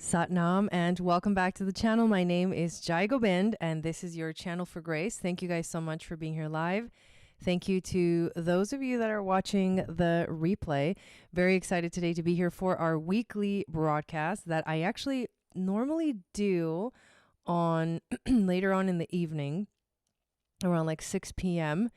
Satnam, and welcome back to the channel. My name is Jai Gobind, and this is your channel for grace. Thank you guys so much for being here live. Thank you to those of you that are watching the replay. Very excited today to be here for our weekly broadcast that I actually normally do on later on in the evening, around like 6 p.m.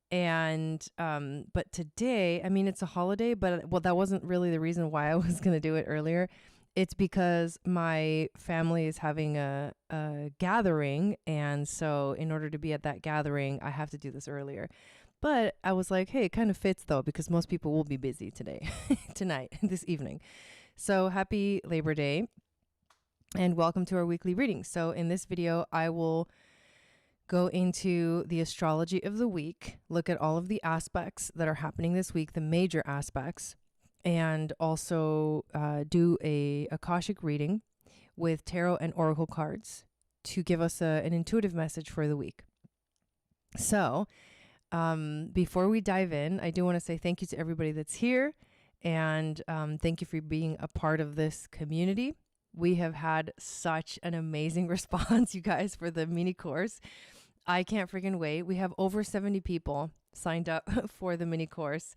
And but today, I mean, it's a holiday, but that wasn't really the reason why I was going to do it earlier. It's because my family is having a gathering. And so in order to be at that gathering, I have to do this earlier. But I was like, hey, it kind of fits though, because most people will be busy today, tonight, this evening. So happy Labor Day and welcome to our weekly reading. So in this video, I will go into the astrology of the week, look at all of the aspects that are happening this week, the major aspects, and also do a Akashic reading with tarot and oracle cards to give us an intuitive message for the week. So before we dive in, I do want to say thank you to everybody that's here, and thank you for being a part of this community. We have had such an amazing response, you guys, for the mini course. I can't freaking wait. We have over 70 people signed up for the mini course.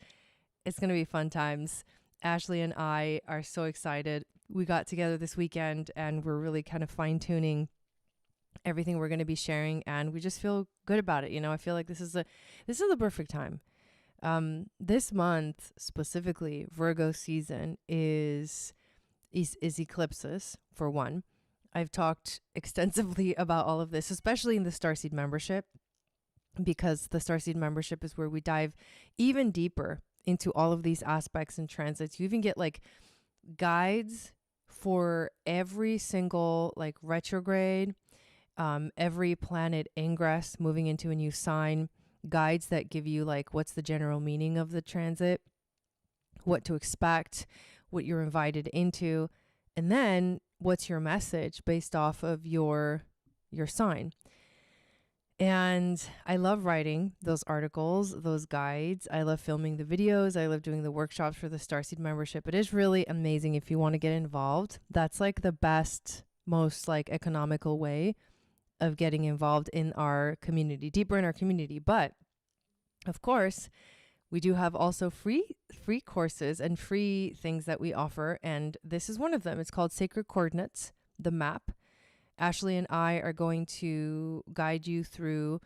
It's going to be fun times. Ashley and I are so excited. We got together this weekend and we're really kind of fine tuning everything we're going to be sharing, and we just feel good about it. You know, I feel like this is the perfect time. This month specifically, Virgo season is eclipses for one. I've talked extensively about all of this, especially in the Starseed membership, because the Starseed membership is where we dive even deeper into all of these aspects and transits. You even get like guides for every single like retrograde, every planet ingress moving into a new sign, guides that give you like what's the general meaning of the transit, what to expect, what you're invited into, and then what's your message based off of your sign. And I love writing those articles, those guides. I love filming the videos. I love doing the workshops for the Starseed membership. It is really amazing if you want to get involved. That's like the best, most like economical way of getting involved in our community, deeper in our community. But of course, we do have also free courses and free things that we offer. And this is one of them. It's called Sacred Coordinates, the map. Ashley and I are going to guide you through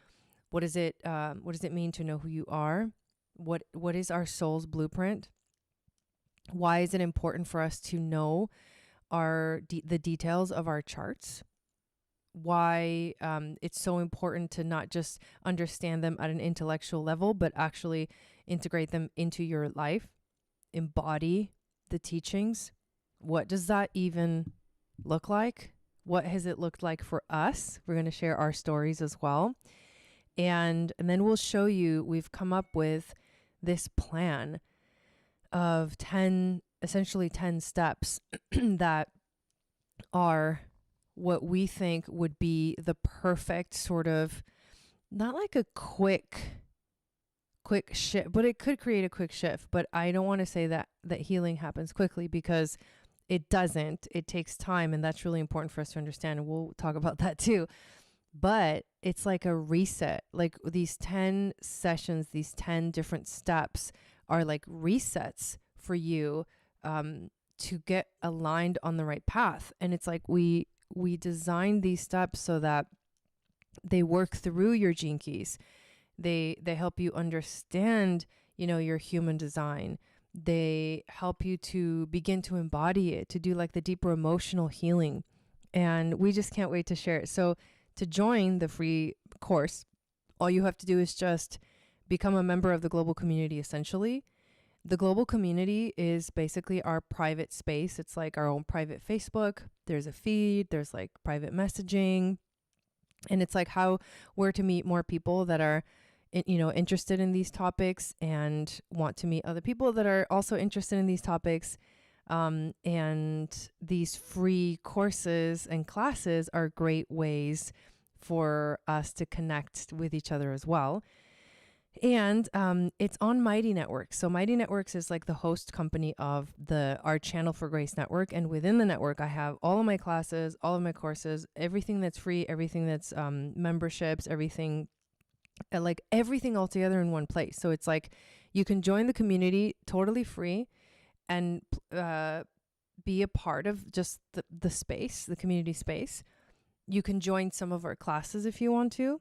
what does it mean to know who you are? What is our soul's blueprint? Why is it important for us to know the details of our charts? Why it's so important to not just understand them at an intellectual level, but actually integrate them into your life, embody the teachings. What does that even look like? What has it looked like for us? We're going to share our stories as well. And then we'll show you, we've come up with this plan of essentially 10 steps that are what we think would be the perfect sort of, not like a quick shift, but it could create a quick shift. But I don't want to say that healing happens quickly, because it doesn't. It takes time, and that's really important for us to understand, and we'll talk about that too. But it's like a reset. Like these 10 sessions, these 10 different steps are like resets for you to get aligned on the right path. And it's like we designed these steps so that they work through your gene keys. They help you understand, your human design. They help you to begin to embody it, to do like the deeper emotional healing. And we just can't wait to share it. So to join the free course, all you have to do is just become a member of the global community, essentially. The global community is basically our private space. It's like our own private Facebook. There's a feed, there's like private messaging. And it's like where to meet more people that are interested in these topics and want to meet other people that are also interested in these topics. And these free courses and classes are great ways for us to connect with each other as well. And it's on Mighty Networks. So Mighty Networks is like the host company of our Channel for Grace network. And within the network, I have all of my classes, all of my courses, everything that's free, everything that's memberships, everything, like everything all together in one place. So it's like you can join the community totally free and be a part of just the space, the community space. You can join some of our classes if you want to.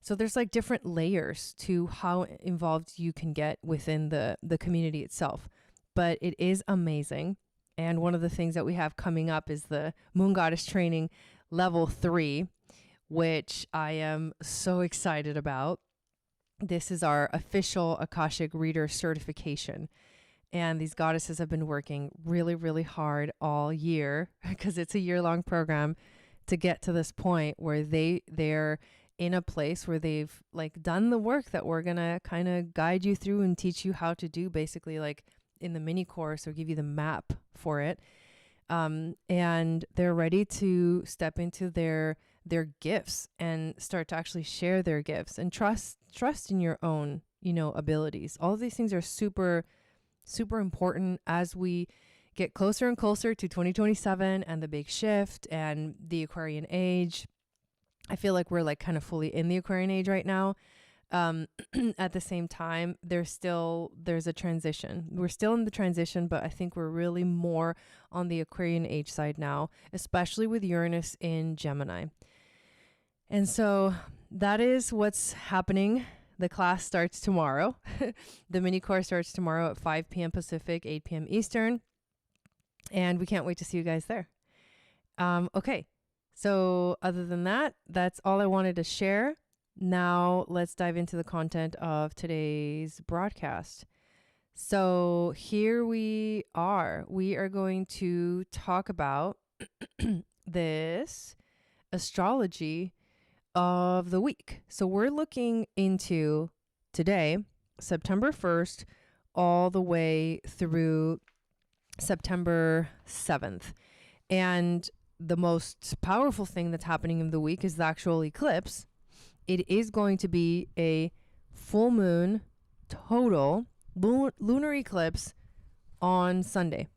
So there's like different layers to how involved you can get within the community itself. But it is amazing. And one of the things that we have coming up is the Moon Goddess Training Level 3, which I am so excited about. This is our official Akashic Reader certification. And these goddesses have been working really, really hard all year because it's a year-long program to get to this point where they're in a place where they've like done the work that we're going to kind of guide you through and teach you how to do, basically like in the mini course, or give you the map for it. And they're ready to step into their gifts and start to actually share their gifts and trust in your own, abilities. All of these things are super, super important as we get closer and closer to 2027 and the big shift and the Aquarian age. I feel like we're like kind of fully in the Aquarian age right now. At the same time, there's a transition. We're still in the transition, but I think we're really more on the Aquarian age side now, especially with Uranus in Gemini. And so that is what's happening. The class starts tomorrow. The mini course starts tomorrow at 5 p.m. Pacific, 8 p.m. Eastern. And we can't wait to see you guys there. Okay. So other than that, that's all I wanted to share. Now let's dive into the content of today's broadcast. So here we are. We are going to talk about this astrology of the week. So we're looking into today, September 1st, all the way through September 7th. And the most powerful thing that's happening in the week is the actual eclipse. It is going to be a full moon total lunar eclipse on Sunday.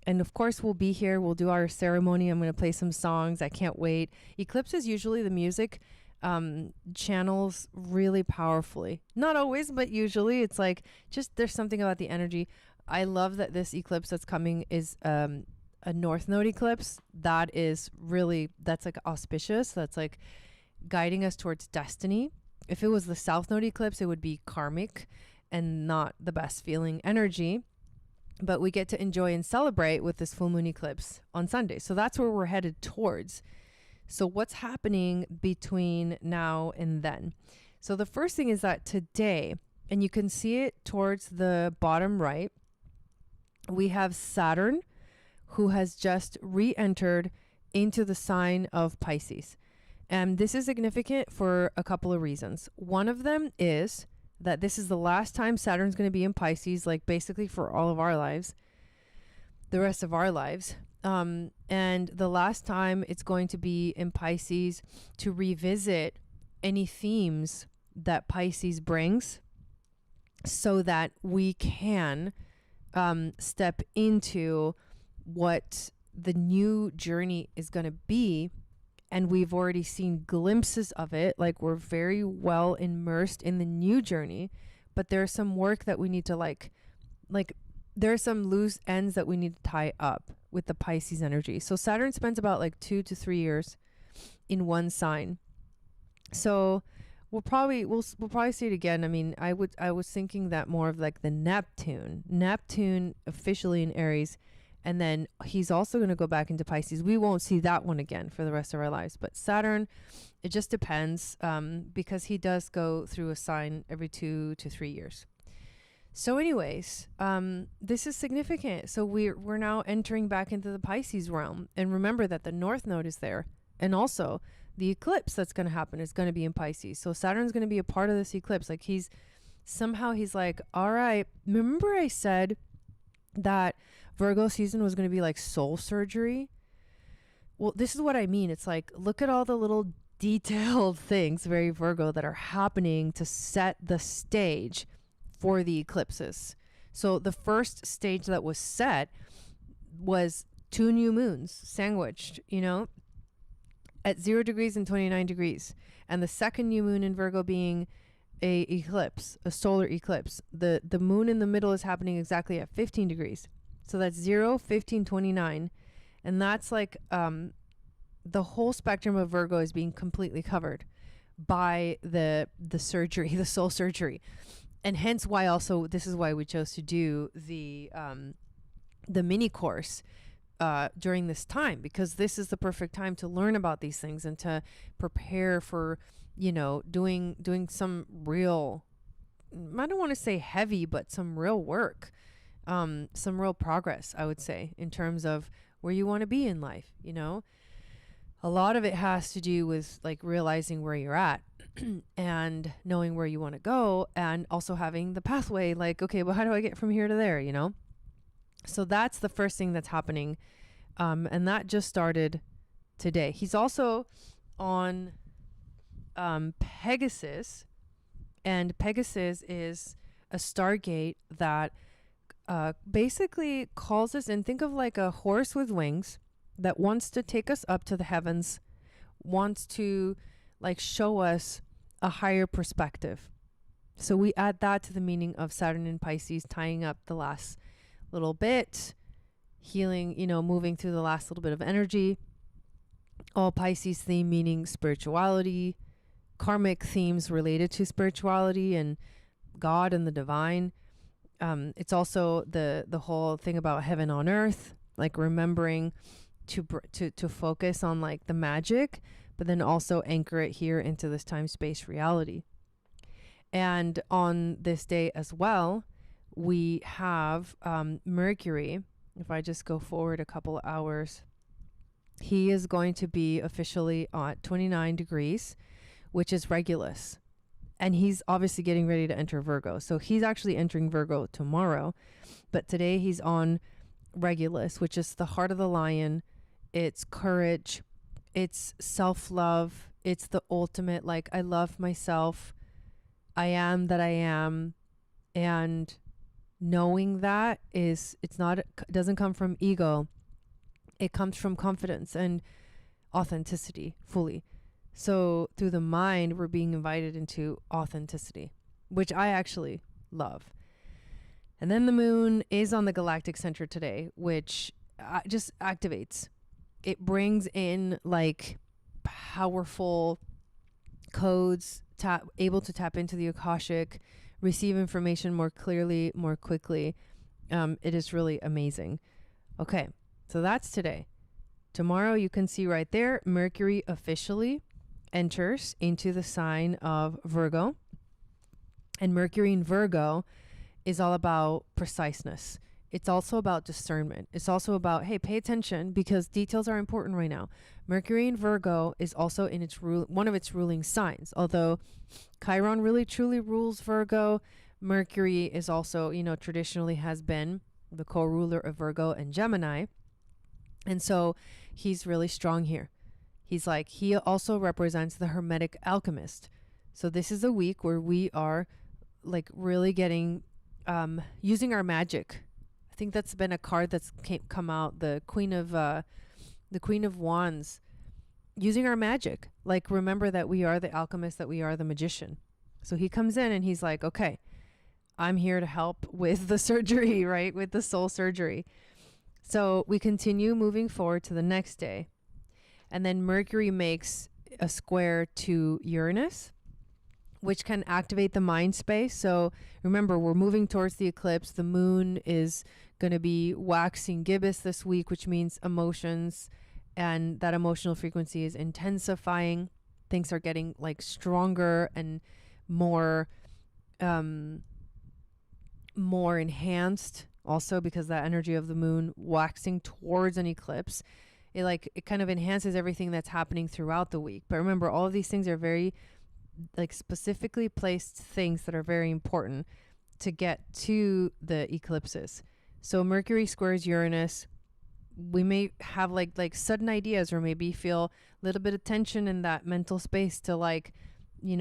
And of course, we'll be here. We'll do our ceremony. I'm going to play some songs. I can't wait. Eclipses, usually the music channels really powerfully. Not always, but usually it's like just there's something about the energy. I love that this eclipse that's coming is a North Node eclipse. That's like auspicious. That's like guiding us towards destiny. If it was the South Node eclipse, it would be karmic and not the best feeling energy. But we get to enjoy and celebrate with this full moon eclipse on Sunday. So that's where we're headed towards. So what's happening between now and then? So the first thing is that today, and you can see it towards the bottom right, we have Saturn, who has just re-entered into the sign of Pisces. And this is significant for a couple of reasons. One of them is that this is the last time Saturn's going to be in Pisces, like basically for all of our lives, the rest of our lives. And the last time it's going to be in Pisces to revisit any themes that Pisces brings so that we can step into what the new journey is going to be. And we've already seen glimpses of it. Like we're very well immersed in the new journey, but there's some work that we need to like there are some loose ends that we need to tie up with the Pisces energy. So Saturn spends about like 2 to 3 years in one sign. So we'll probably see it again. I mean, I was thinking that more of like the Neptune officially in Aries. And then he's also going to go back into Pisces. We won't see that one again for the rest of our lives. But Saturn, it just depends because he does go through a sign every 2 to 3 years. So anyways, this is significant. So we're now entering back into the Pisces realm. And remember that the North Node is there. And also the eclipse that's going to happen is going to be in Pisces. So Saturn's going to be a part of this eclipse. Like he's like, all right, remember I said that Virgo season was going to be like soul surgery? Well, this is what I mean. It's like, look at all the little detailed things, very Virgo, that are happening to set the stage for the eclipses. So the first stage that was set was 2 new moons sandwiched, at 0 degrees and 29 degrees. And the second new moon in Virgo being a eclipse, a solar eclipse. The moon in the middle is happening exactly at 15 degrees. So that's 0, 15, 29. And that's like the whole spectrum of Virgo is being completely covered by the surgery, the soul surgery. And hence why also, this is why we chose to do the mini course during this time, because this is the perfect time to learn about these things and to prepare for, doing some real, I don't want to say heavy, but some real work, some real progress, I would say, in terms of where you want to be in life. A lot of it has to do with like realizing where you're at and knowing where you want to go, and also having the pathway, like, okay, well, how do I get from here to there, So that's the first thing that's happening. And that just started today. He's also on Pegasus, and Pegasus is a stargate that basically calls us in. Think of like a horse with wings that wants to take us up to the heavens, wants to like show us a higher perspective. So we add that to the meaning of Saturn in Pisces, tying up the last little bit, healing, moving through the last little bit of energy. All Pisces theme meaning spirituality, karmic themes related to spirituality and God and the divine. It's also the whole thing about heaven on earth, like remembering to focus on like the magic, but then also anchor it here into this time-space reality. And on this day as well, we have Mercury. If I just go forward a couple of hours, he is going to be officially at 29 degrees, which is Regulus. And he's obviously getting ready to enter Virgo. So he's actually entering Virgo tomorrow. But today he's on Regulus, which is the heart of the lion. It's courage. It's self-love. It's the ultimate, like, I love myself. I am that I am. And knowing that doesn't come from ego. It comes from confidence and authenticity fully. So through the mind, we're being invited into authenticity, which I actually love. And then the moon is on the galactic center today, which just activates. It brings in like powerful codes, able to tap into the Akashic, receive information more clearly, more quickly. It is really amazing. Okay, so that's today. Tomorrow you can see right there, Mercury officially enters into the sign of Virgo. And Mercury in Virgo is all about preciseness. It's also about discernment. It's also about, hey, pay attention because details are important right now. Mercury in Virgo is also in one of its ruling signs. Although Chiron really truly rules Virgo, Mercury is also, traditionally has been the co-ruler of Virgo and Gemini. And so he's really strong here. He also represents the Hermetic alchemist. So this is a week where we are like really getting, using our magic. I think that's been a card that's come out, the Queen of Wands, using our magic. Like, remember that we are the alchemist, that we are the magician. So he comes in and he's like, okay, I'm here to help with the surgery, right? With the soul surgery. So we continue moving forward to the next day. And then Mercury makes a square to Uranus, which can activate the mind space. So remember, we're moving towards the eclipse. The moon is going to be waxing gibbous this week, which means emotions, and that emotional frequency is intensifying. Things are getting like stronger and more enhanced, also because that energy of the moon waxing towards an eclipse, it kind of enhances everything that's happening throughout the week. But remember, all of these things are very like specifically placed things that are very important to get to the eclipses. So Mercury squares Uranus, we may have like sudden ideas, or maybe feel a little bit of tension in that mental space to like,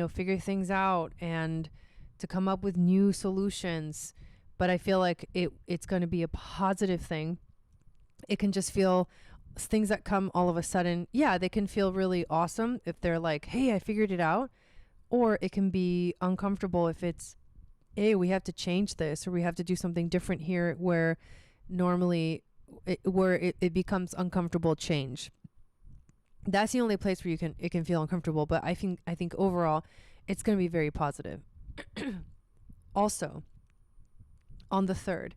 figure things out and to come up with new solutions. But I feel like it's going to be a positive thing. It can just feel things that come all of a sudden. Yeah, they can feel really awesome if they're like, hey, I figured it out. Or it can be uncomfortable if it's, hey, we have to change this, or we have to do something different here, where normally it becomes uncomfortable change. That's the only place where it can feel uncomfortable. But I think overall it's going to be very positive. Also, on the 3rd,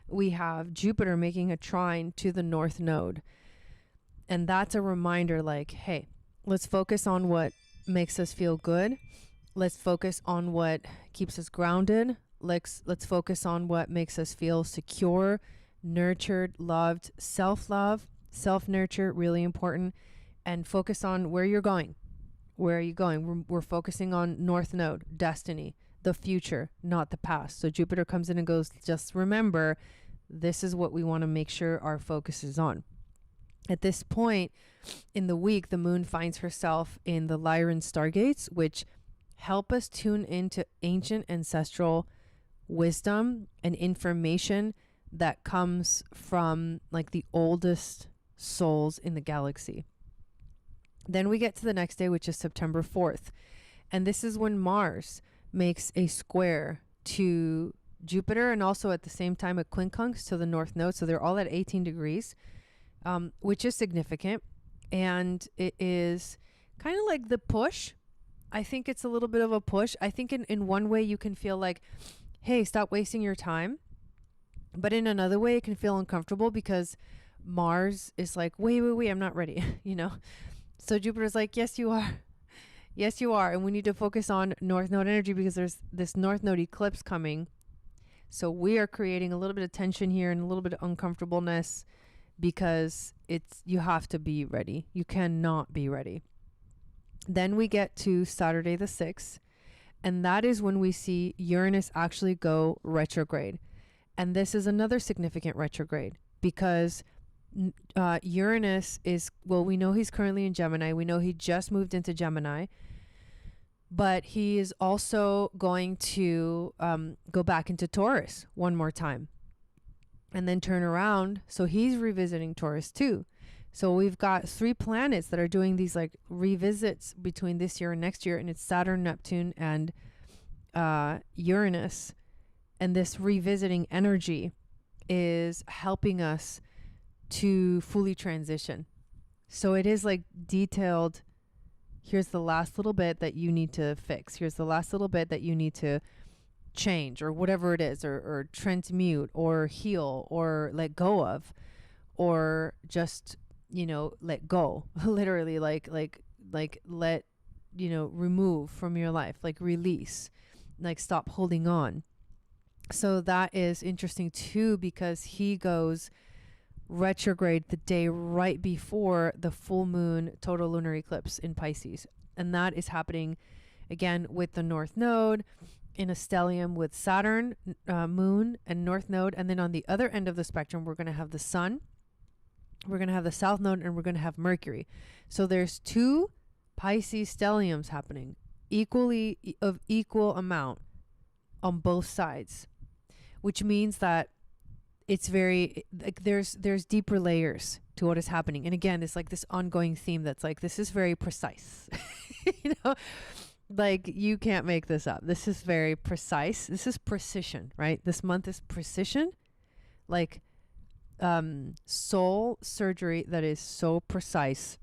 we have Jupiter making a trine to the North Node. And that's a reminder like, hey, let's focus on what makes us feel good. Let's focus on what keeps us grounded. Let's focus on what makes us feel secure, nurtured, loved, self-love, self-nurture, really important. And focus on where you're going. Where are you going? We're focusing on North Node, destiny, the future, not the past. So Jupiter comes in and goes, just remember, this is what we want to make sure our focus is on. At this point in the week, the moon finds herself in the Lyran stargates, which help us tune into ancient ancestral wisdom and information that comes from like the oldest souls in the galaxy. Then we get to the next day, which is September 4th. And this is when Mars makes a square to Jupiter, and also at the same time a quincunx to the North Node. So they're all at 18 degrees, which is significant. And it is kind of like the push. I think it's a little bit of a push. I think in one way you can feel like, hey, stop wasting your time. But in another way, it can feel uncomfortable because Mars is like, wait, I'm not ready, So Jupiter's like, yes, you are. Yes, you are. And we need to focus on North Node energy because there's this North Node eclipse coming. So we are creating a little bit of tension here and a little bit of uncomfortableness because you have to be ready. You cannot be ready. Then we get to Saturday the 6th, and that is when we see Uranus actually go retrograde. And this is another significant retrograde because Uranus is, well, we know he's currently in Gemini. We know he just moved into Gemini, but he is also going to go back into Taurus one more time and then turn around. So he's revisiting Taurus too. So we've got 3 planets that are doing these like revisits between this year and next year, and it's Saturn, Neptune, and Uranus. And this revisiting energy is helping us to fully transition. So it is like detailed. Here's the last little bit that you need to fix. Here's the last little bit that you need to change, or whatever it is, or transmute, or heal, or let go of, or just, let go. Literally like let, remove from your life, like release, like stop holding on. So that is interesting too, because he goes retrograde the day right before the full moon total lunar eclipse in Pisces. And that is happening again with the North Node in a stellium with Saturn, moon, and North Node. And then on the other end of the spectrum, we're going to have the sun, we're going to have the South Node, and we're going to have Mercury. So there's 2 Pisces stelliums happening of equal amount on both sides, which means that it's very like there's deeper layers to what is happening. And again, it's like this ongoing theme that's like, this is very precise. Like you can't make this up. This is very precise. This is precision, right? This month is precision, like soul surgery that is so precise.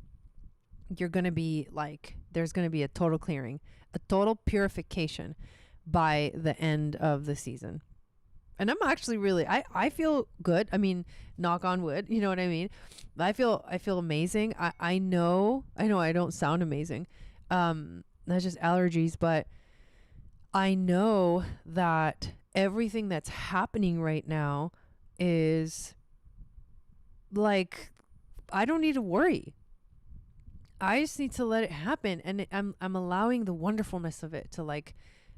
You're going to be like, there's going to be a total clearing, a total purification by the end of the season. And I'm actually really, I feel good. I mean, knock on wood, you know what I mean? I feel amazing. I know I don't sound amazing. That's just allergies, but I know that everything that's happening right now is like, I don't need to worry. I just need to let it happen. And I'm allowing the wonderfulness of it to like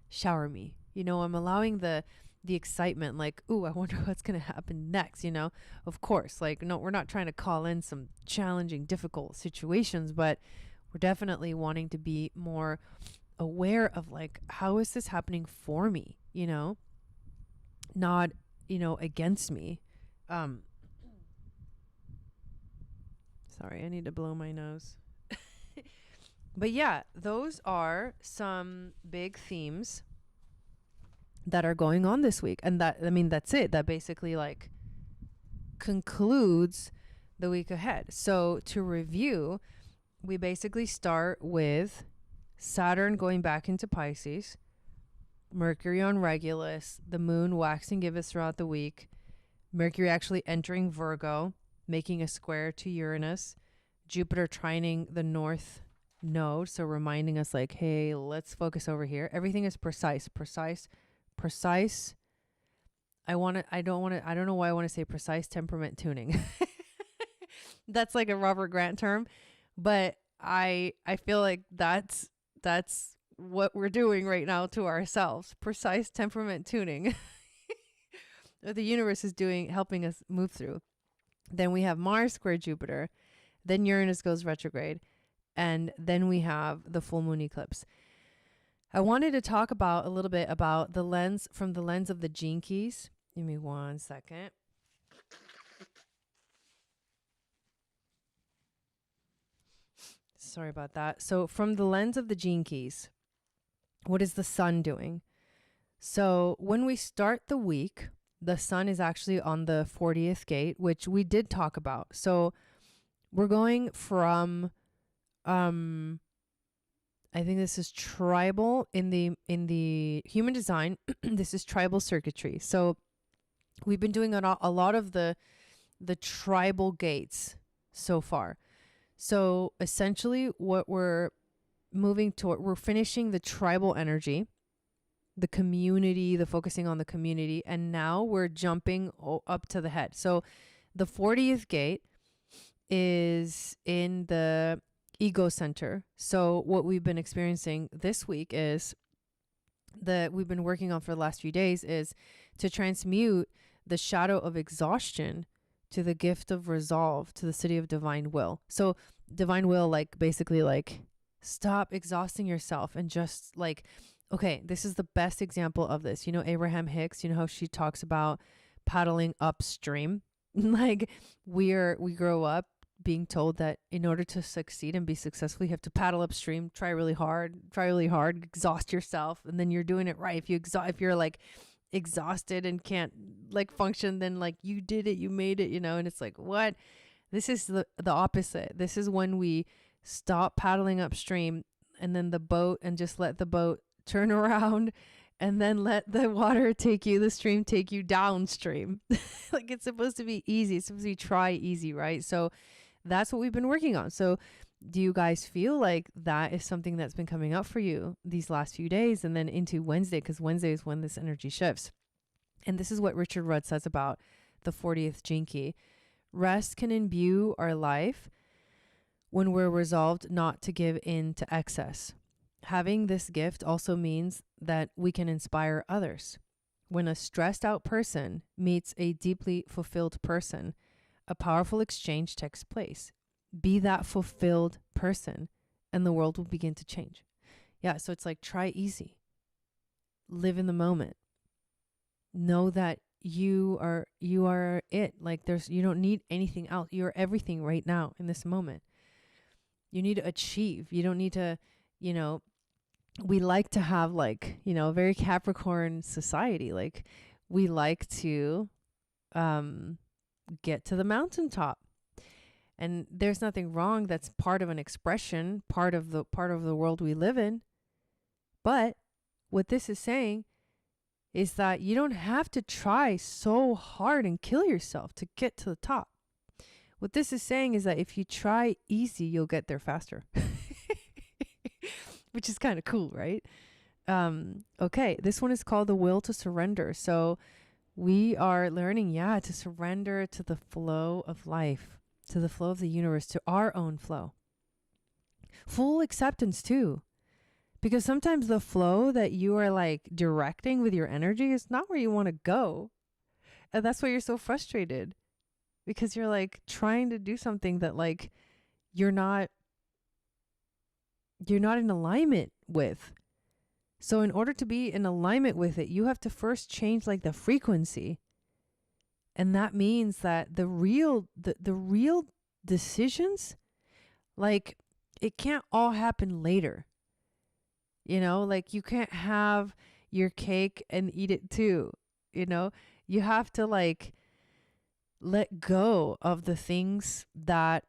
shower me. I'm allowing the the excitement, like, ooh, I wonder what's going to happen next, you know? Of course, like, no, we're not trying to call in some challenging, difficult situations, but we're definitely wanting to be more aware of, like, how is this happening for me, you know? Not, you know, against me. Sorry, I need to blow my nose. But yeah, those are some big themes that are going on this week. And that, I mean, that's it. That basically like concludes the week ahead. So to review, we basically start with Saturn going back into Pisces, Mercury on Regulus, the moon waxing gibbous throughout the week, Mercury actually entering Virgo, making a square to Uranus, Jupiter trining the north node, so reminding us like, hey, let's focus over here. Everything is precise. I don't know why I want to say precise temperament tuning. That's like a Robert Grant term, but I feel like that's what we're doing right now to ourselves. Precise temperament tuning. The universe is helping us move through. Then we have Mars square Jupiter. Then Uranus goes retrograde. And then we have the full moon eclipse. I wanted to talk a little bit about the lens of the gene keys. Give me 1 second. Sorry about that. So from the lens of the gene keys, what is the sun doing? So when we start the week, the sun is actually on the 40th gate, which we did talk about. So we're going from, I think this is tribal in the human design. This is tribal circuitry. So we've been doing a lot of the tribal gates so far. So essentially what we're moving toward, we're finishing the tribal energy, the community, the focusing on the community. And now we're jumping up to the head. So the 40th gate is in the ego center. So what we've been experiencing this week is we've been working on for the last few days is to transmute the shadow of exhaustion to the gift of resolve, to the city of divine will. So divine will, like basically like stop exhausting yourself and just like, okay, this is the best example of this. You know, Abraham Hicks, you know how she talks about paddling upstream. Like we grow up being told that in order to succeed and be successful, you have to paddle upstream, try really hard, exhaust yourself. And then you're doing it right. If you're like exhausted and can't like function, then like you did it, you made it, you know. And it's like, what? This is the opposite. This is when we stop paddling upstream and then and just let the boat turn around and then let the stream take you downstream. Like it's supposed to be easy. It's supposed to be try easy, right? So that's what we've been working on. So do you guys feel like that is something that's been coming up for you these last few days and then into Wednesday? Because Wednesday is when this energy shifts. And this is what Richard Rudd says about the 40th gene key. Rest can imbue our life when we're resolved not to give in to excess. Having this gift also means that we can inspire others. When a stressed out person meets a deeply fulfilled person, a powerful exchange takes place. Be that fulfilled person and the world will begin to change. Yeah, so it's like try easy. Live in the moment. Know that you are it. Like you don't need anything else. You're everything right now in this moment. You need to achieve. You don't need to, you know, we like to have like, you know, a very Capricorn society. Like we like to get to the mountaintop. And there's nothing wrong. That's part of an expression, part of the world we live in. But what this is saying is that you don't have to try so hard and kill yourself to get to the top. What this is saying is that if you try easy, you'll get there faster. Which is kind of cool, right? Okay, this one is called the will to surrender. So we are learning, to surrender to the flow of life, to the flow of the universe, to our own flow. Full acceptance too, Because sometimes the flow that you are like directing with your energy is not where you want to go. And that's why you're so frustrated, because you're like trying to do something that like you're not in alignment with. So in order to be in alignment with it, you have to first change like the frequency. And that means that the real decisions, like it can't all happen later. You know, like you can't have your cake and eat it too. You know, you have to like let go of the things that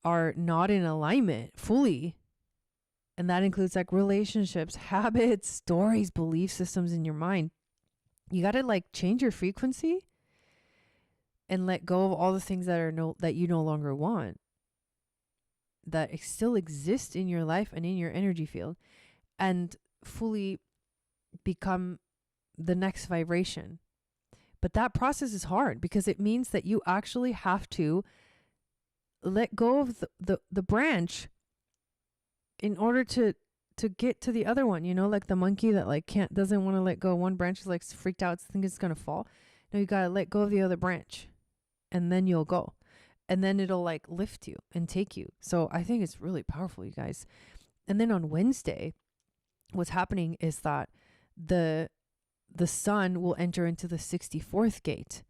are not in alignment fully. And that includes like relationships, habits, stories, belief systems in your mind. You got to like change your frequency and let go of all the things that you no longer want, that still exist in your life and in your energy field, and fully become the next vibration. But that process is hard because it means that you actually have to let go of the branch in order to get to the other one. You know, like the monkey that like doesn't want to let go. One branch is like freaked out, thinking it's going to fall. No, you got to let go of the other branch, and then you'll go. And then it'll like lift you and take you. So I think it's really powerful, you guys. And then on Wednesday, what's happening is that the sun will enter into the 64th gate.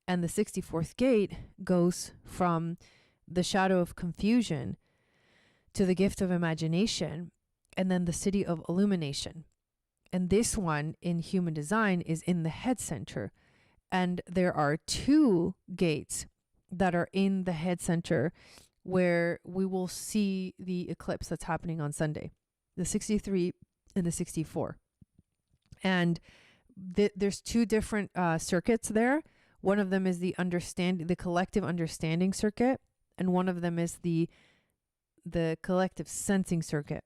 And the 64th gate goes from the shadow of confusion to the gift of imagination, and then the city of illumination. And this one in human design is in the head center. And there are 2 gates that are in the head center where we will see the eclipse that's happening on Sunday, the 63 and the 64. And there's 2 different circuits there. One of them is the collective understanding circuit, and one of them is the collective sensing circuit.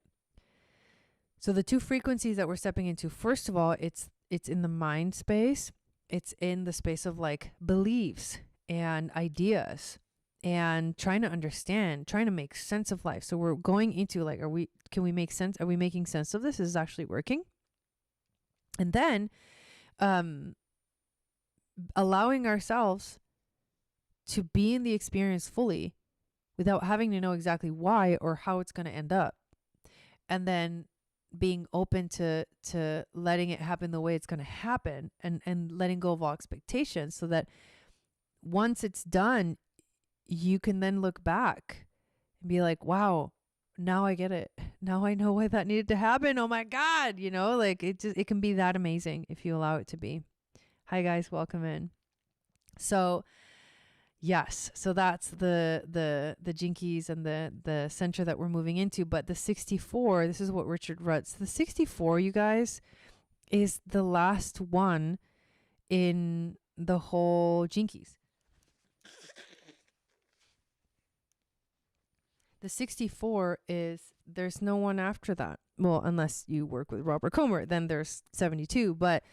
So the 2 frequencies that we're stepping into, first of all, it's in the mind space. It's in the space of like beliefs and ideas and trying to understand, trying to make sense of life. So we're going into like, can we make sense? Are we making sense of this? Is this actually working? And then allowing ourselves to be in the experience fully without having to know exactly why or how it's going to end up. And then being open to letting it happen the way it's going to happen, and letting go of all expectations, so that once it's done, you can then look back and be like, wow, now I get it. Now I know why that needed to happen. Oh my God. You know, like it can be that amazing if you allow it to be. Hi guys, welcome in. So yes, so that's the jinkies and the center that we're moving into. But the 64, this is what Richard writes. The 64, you guys, is the last one in the whole jinkies. The 64 is, there's no one after that. Well, unless you work with Robert Comer, then there's 72. But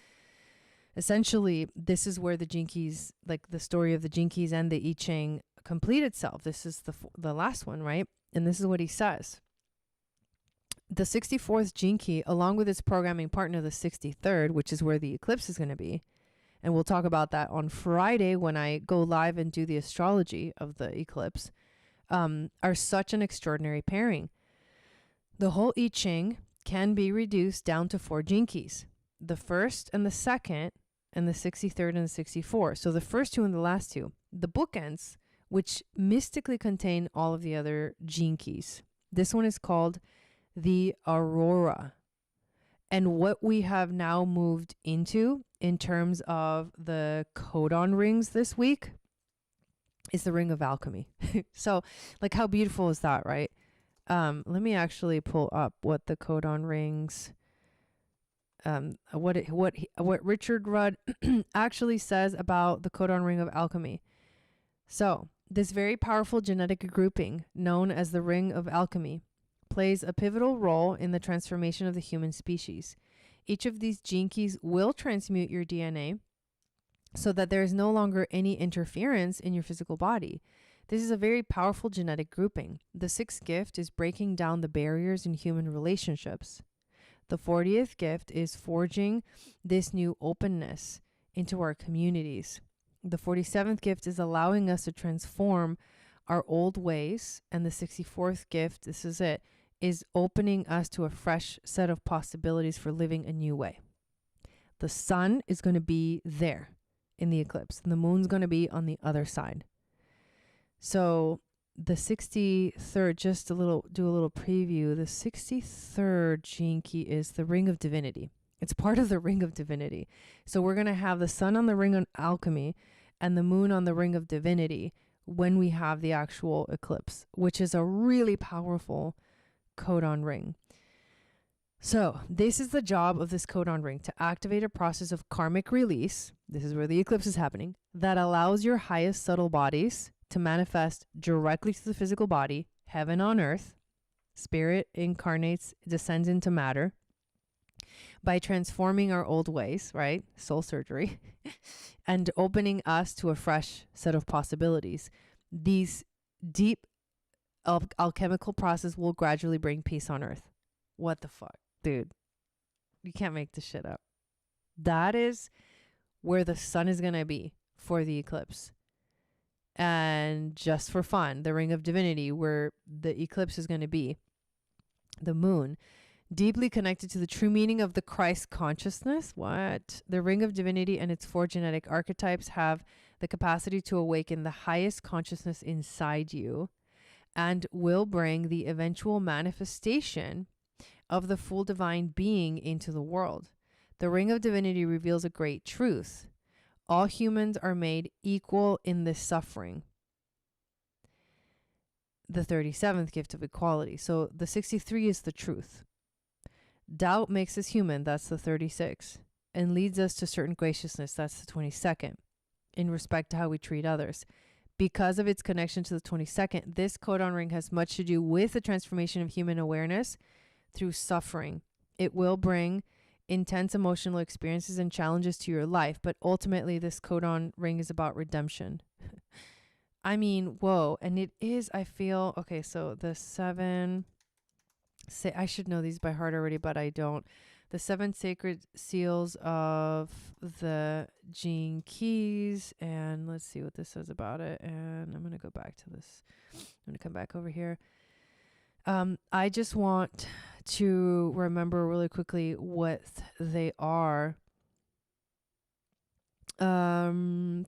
essentially, this is where the jinkies, like the story of the jinkies and the I Ching, complete itself. This is the last one, right? And this is what he says. The 64th jinki, along with its programming partner, the 63rd, which is where the eclipse is going to be. And we'll talk about that on Friday when I go live and do the astrology of the eclipse, are such an extraordinary pairing. The whole I Ching can be reduced down to 4 jinkies. The first and the second, and the 63rd and the 64. So the first 2 and the last 2. The bookends, which mystically contain all of the other jinkies. This one is called the Aurora. And what we have now moved into in terms of the codon rings this week is the Ring of Alchemy. So like, how beautiful is that, right? Let me actually pull up what the codon rings, what Richard Rudd actually says about the codon ring of alchemy. So this very powerful genetic grouping, known as the Ring of Alchemy, plays a pivotal role in the transformation of the human species. Each of these gene keys will transmute your DNA so that there is no longer any interference in your physical body. This is a very powerful genetic grouping. The 6th gift is breaking down the barriers in human relationships. The 40th gift is forging this new openness into our communities. The 47th gift is allowing us to transform our old ways. And the 64th gift, this is it, is opening us to a fresh set of possibilities for living a new way. The sun is going to be there in the eclipse, and the moon's going to be on the other side. So the 63rd, just do a little preview. The 63rd gene key is the Ring of Divinity. It's part of the Ring of Divinity. So we're going to have the sun on the Ring of Alchemy and the moon on the Ring of Divinity when we have the actual eclipse, which is a really powerful codon ring. So this is the job of this codon ring, to activate a process of karmic release. This is where the eclipse is happening, that allows your highest subtle bodies to manifest directly to the physical body, heaven on earth. Spirit incarnates, descends into matter by transforming our old ways, right? Soul surgery, and opening us to a fresh set of possibilities. These deep alchemical process will gradually bring peace on earth. What the fuck, dude? You can't make this shit up. That is where the sun is going to be for the eclipse. And just for fun, the Ring of Divinity, where the eclipse is going to be, the moon, deeply connected to the true meaning of the Christ consciousness. What? The Ring of Divinity and its 4 genetic archetypes have the capacity to awaken the highest consciousness inside you and will bring the eventual manifestation of the full divine being into the world. The Ring of Divinity reveals a great truth. All humans are made equal in this suffering. The 37th gift of equality. So the 63 is the truth. Doubt makes us human. That's the 36. And leads us to certain graciousness. That's the 22nd. In respect to how we treat others. Because of its connection to the 22nd, this codon ring has much to do with the transformation of human awareness through suffering. It will bring intense emotional experiences and challenges to your life, but ultimately this codon ring is about redemption. I mean, whoa. And it is, I feel, okay, so the 7, say, I should know these by heart already, but I don't. The 7 sacred seals of the gene keys, and let's see what this says about it. And I'm going to go back to this. I'm going to come back over here. I just want to remember really quickly what they are. 7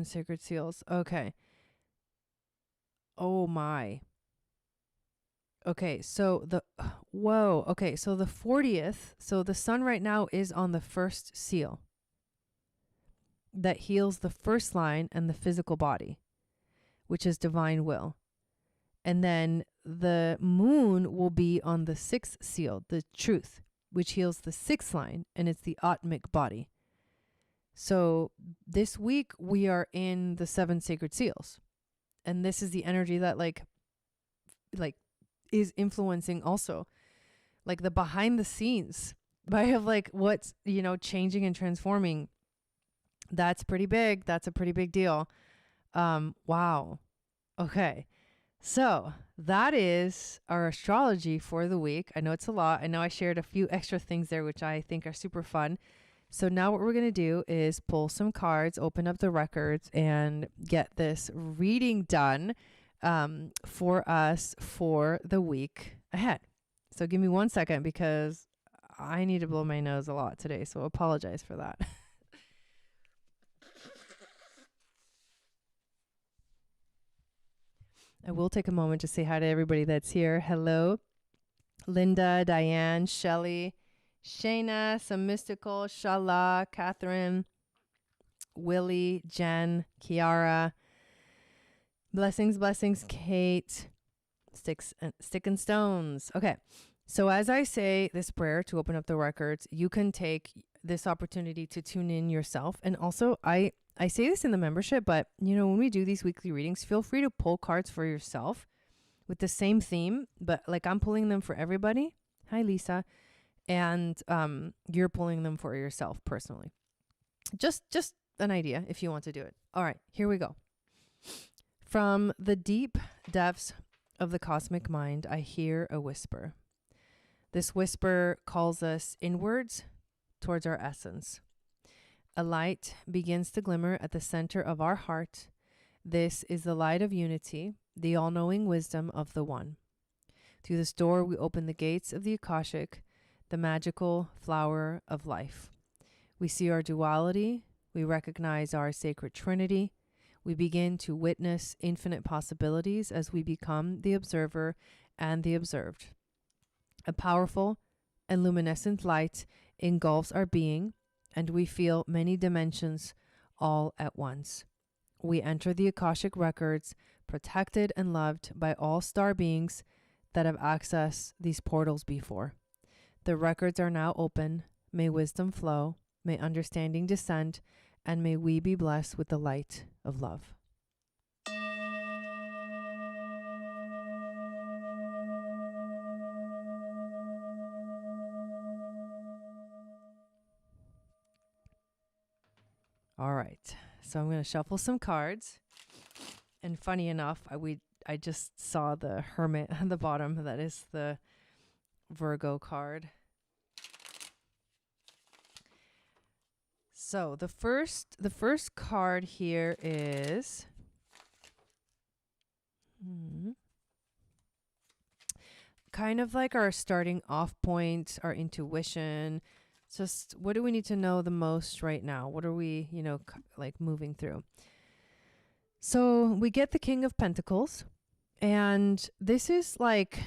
sacred seals. Okay. Oh my. Okay, so whoa. Okay, so the 40th, so the sun right now is on the first seal that heals the first line and the physical body, which is divine will. And then the moon will be on the 6th seal, the truth, which heals the 6th line, and it's the Atmic body. So this week we are in the 7 sacred seals. And this is the energy that like is influencing also like the behind the scenes by of like what's, you know, changing and transforming. That's pretty big. That's a pretty big deal. Wow. Okay. So that is our astrology for the week. I know it's a lot. I know I shared a few extra things there, which I think are super fun. So now what we're going to do is pull some cards, open up the records, and get this reading done for us for the week ahead. So give me 1 second because I need to blow my nose a lot today. So apologize for that. I will take a moment to say hi to everybody that's here. Hello, Linda, Diane, Shelly, Shayna, Some Mystical, Shala, Catherine, Willie, Jen, Kiara. Blessings, Kate. Stick and stones. Okay. So as I say this prayer to open up the records, you can take this opportunity to tune in yourself. And also I say this in the membership, but you know, when we do these weekly readings, feel free to pull cards for yourself with the same theme, but like I'm pulling them for everybody. Hi, Lisa. And you're pulling them for yourself personally. Just an idea if you want to do it. All right, here we go. From the deep depths of the cosmic mind, I hear a whisper. This whisper calls us inwards towards our essence. A light begins to glimmer at the center of our heart. This is the light of unity, the all-knowing wisdom of the One. Through this door, we open the gates of the Akashic, the magical flower of life. We see our duality. We recognize our sacred trinity. We begin to witness infinite possibilities as we become the observer and the observed. A powerful and luminescent light engulfs our being, and we feel many dimensions all at once. We enter the Akashic records, protected and loved by all star beings that have accessed these portals before. The records are now open. May wisdom flow, may understanding descend, and may we be blessed with the light of love. All right, so I'm going to shuffle some cards. And funny enough, I just saw the Hermit at the bottom. That is the Virgo card. So the first card here is kind of like our starting off point, our intuition. Just what do we need to know the most right now? What are we, like moving through? So we get the King of Pentacles, and this is like,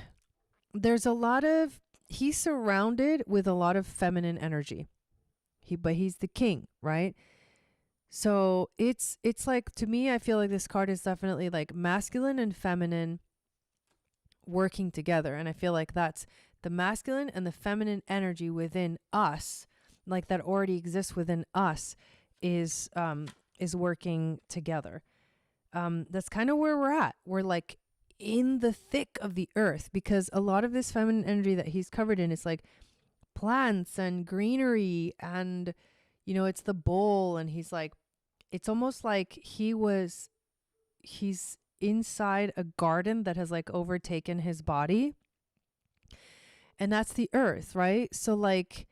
he's surrounded with a lot of feminine energy. But he's the king, right? So it's like, to me, I feel like this card is definitely like masculine and feminine working together. And I feel like that's the masculine and the feminine energy within us, like that already exists within us, is working together. That's kind of where we're at. We're like in the thick of the earth, because a lot of this feminine energy that he's covered in is like plants and greenery, and it's the bull, and he's like, it's almost like he's inside a garden that has like overtaken his body, and that's the earth, right? So like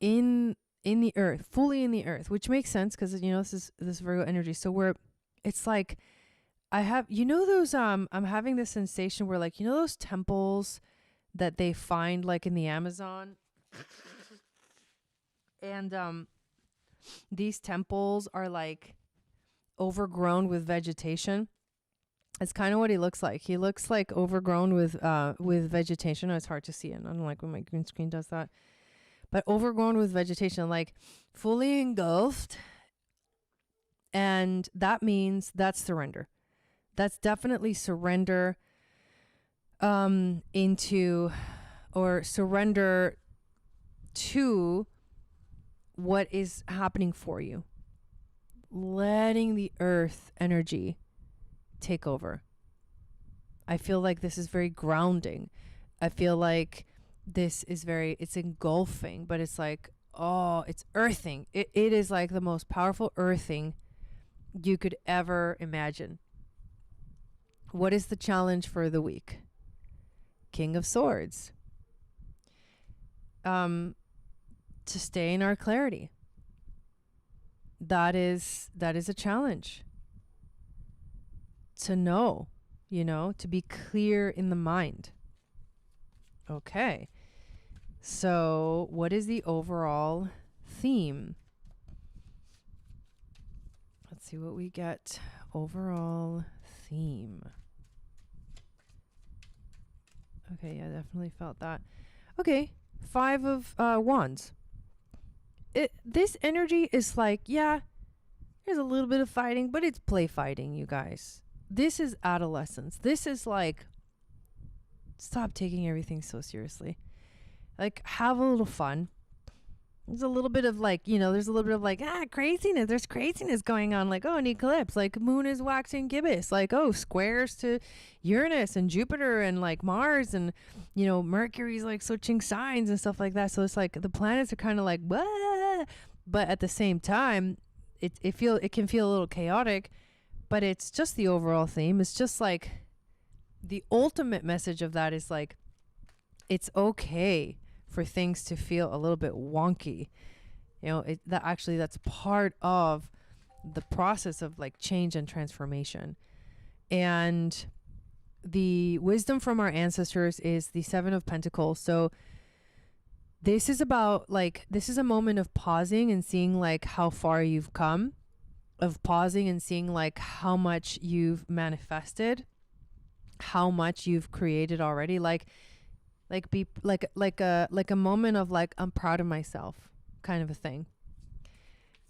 in the earth, fully in the earth, which makes sense because this Virgo energy. So it's like I have those I'm having this sensation where like those temples that they find like in the Amazon. And these temples are like overgrown with vegetation. It's kind of what he looks like. He looks like overgrown with vegetation. It's hard to see it. I don't like when my green screen does that. But overgrown with vegetation, like fully engulfed. And that means that's surrender. That's definitely surrender surrender to what is happening for you. Letting the earth energy take over. I feel like this is very grounding. I feel like this is it's engulfing, but it's like, it's earthing. It is like the most powerful earthing you could ever imagine. What is the challenge for the week? King of Swords. To stay in our clarity. That is a challenge. To know, to be clear in the mind. Okay. So what is the overall theme? Let's see what we get. Overall theme. Okay, yeah, definitely felt that. Okay, 5 of Wands. This energy is like, yeah, there's a little bit of fighting, but it's play fighting, you guys. This is adolescence. This is like, stop taking everything so seriously. Like, have a little fun. There's a little bit of like, there's a little bit of like, craziness. There's craziness going on. Like, an eclipse. Like, moon is waxing gibbous. Like, squares to Uranus and Jupiter and like Mars and, Mercury's like switching signs and stuff like that. So it's like the planets are kind of like, wah! But at the same time, it can feel a little chaotic, but it's just the overall theme. It's just like the ultimate message of that is like, it's okay for things to feel a little bit wonky. You know, that's part of the process of like change and transformation. And the wisdom from our ancestors is the Seven of Pentacles. So this is about like, this is a moment of pausing and seeing like how far you've come, of pausing and seeing like how much you've manifested, how much you've created already. Be like a moment of like, I'm proud of myself kind of a thing.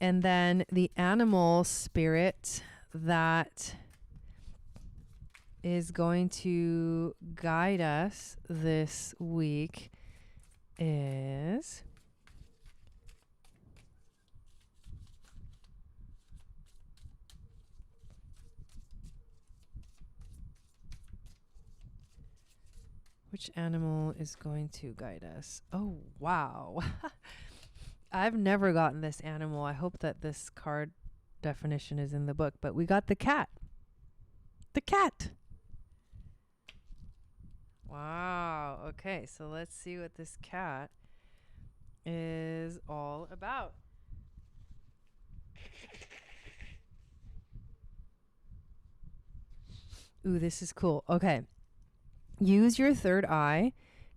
And then the animal spirit that is going to guide us this week is which animal is going to guide us? Oh, wow. I've never gotten this animal. I hope that this card definition is in the book, but we got the cat. The cat. Wow. Okay, so let's see what this cat is all about. Ooh, this is cool. Okay. Use your third eye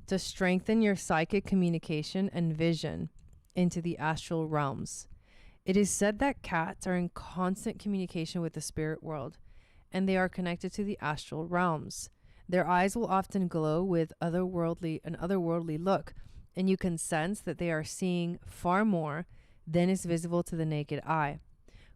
to strengthen your psychic communication and vision into the astral realms. It is said that cats are in constant communication with the spirit world, and they are connected to the astral realms. Their eyes will often glow with an otherworldly look, and you can sense that they are seeing far more than is visible to the naked eye.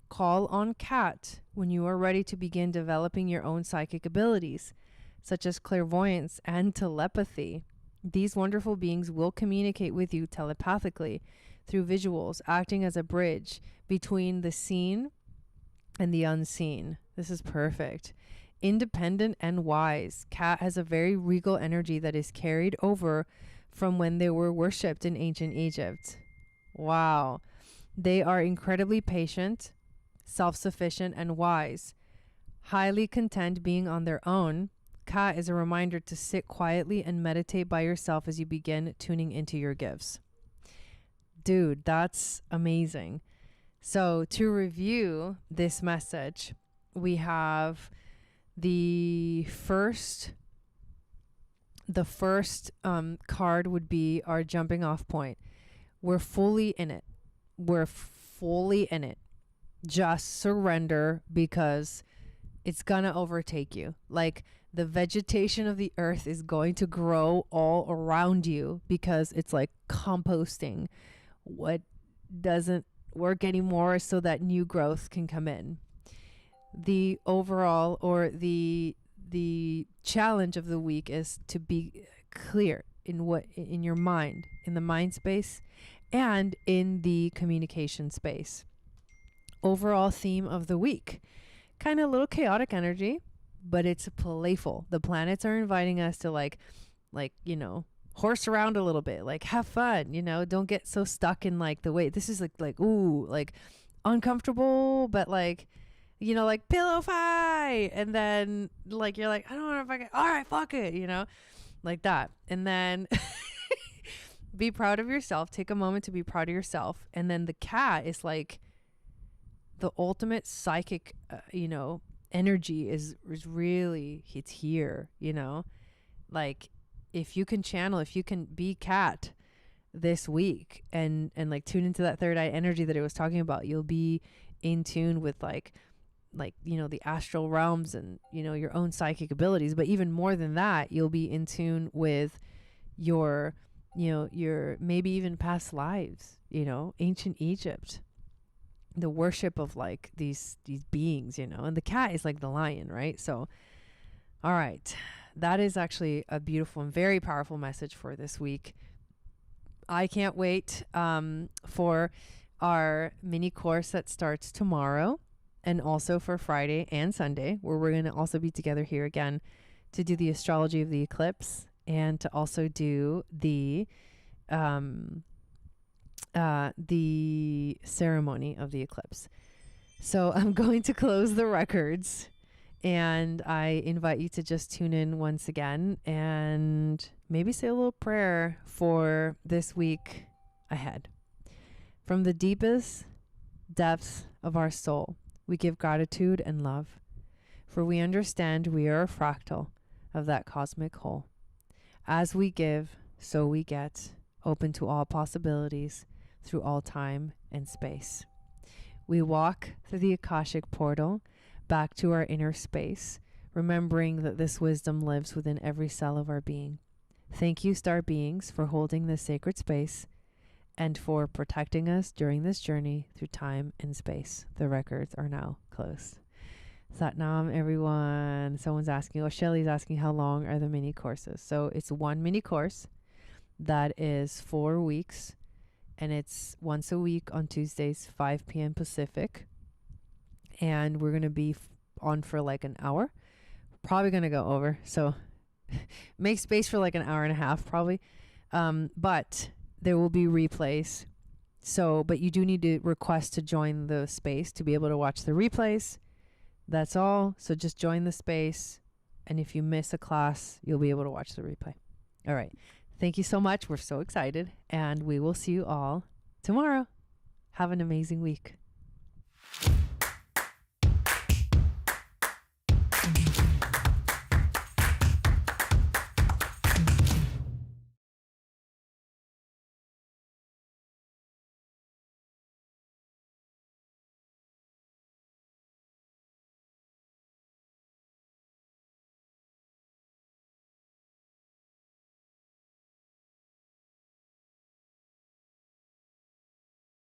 Call on cat when you are ready to begin developing your own psychic abilities, such as clairvoyance and telepathy. These wonderful beings will communicate with you telepathically through visuals, acting as a bridge between the seen and the unseen. This is perfect. Independent and wise, cat has a very regal energy that is carried over from when they were worshipped in ancient Egypt. Wow. They are incredibly patient, self-sufficient, and wise. Highly content being on their own, cat is a reminder to sit quietly and meditate by yourself as you begin tuning into your gifts. Dude, that's amazing. So to review this message, we have the first card would be our jumping off point. We're fully in it. We're fully in it. Just surrender, because it's gonna overtake you. Like, the vegetation of the earth is going to grow all around you, because it's like composting what doesn't work anymore so that new growth can come in. The overall, or the challenge of the week, is to be clear in your mind, in the mind space, and in the communication space. Overall theme of the week, kind of a little chaotic energy, but it's playful. The planets are inviting us to like, you know, horse around a little bit, like have fun, you know, don't get so stuck in like the way. This is like, ooh, like uncomfortable, but like, you know, like pillow fight. And then like, you're like, I don't know if I can, all right, fuck it, you know, like that. And then be proud of yourself. Take a moment to be proud of yourself. And then the cat is like the ultimate psychic, you know, energy is really, it's here, you know, like if you can channel, if you can be cat this week and like tune into that third eye energy that I was talking about, you'll be in tune with like, you know, the astral realms and, you know, your own psychic abilities. But even more than that, you'll be in tune with your, you know, your maybe even past lives, you know, ancient Egypt, the worship of like these beings, you know, and the cat is like the lion, right? So, all right, that is actually a beautiful and very powerful message for this week. I can't wait for our mini course that starts tomorrow, and also for Friday and Sunday, where we're going to also be together here again to do the astrology of the eclipse and to also do the ceremony of the eclipse. So I'm going to close the records, and I invite you to just tune in once again and maybe say a little prayer for this week ahead. From the deepest depths of our soul, we give gratitude and love, for we understand we are a fractal of that cosmic whole. As we give, so we get, open to all possibilities through all time and space. We walk through the Akashic portal back to our inner space, remembering that this wisdom lives within every cell of our being. Thank you, star beings, for holding this sacred space and for protecting us during this journey through time and space. The records are now closed. Satnam, everyone. Someone's asking, Shelly's asking, how long are the mini courses? So it's one mini course that is 4 weeks, and it's once a week on Tuesdays, 5 p.m. Pacific. And we're going to be on for like an hour. Probably going to go over. So make space for like an hour and a half, probably. But there will be replays. So, but you do need to request to join the space to be able to watch the replays. That's all. So just join the space. And if you miss a class, you'll be able to watch the replay. All right. Thank you so much. We're so excited. And we will see you all tomorrow. Have an amazing week.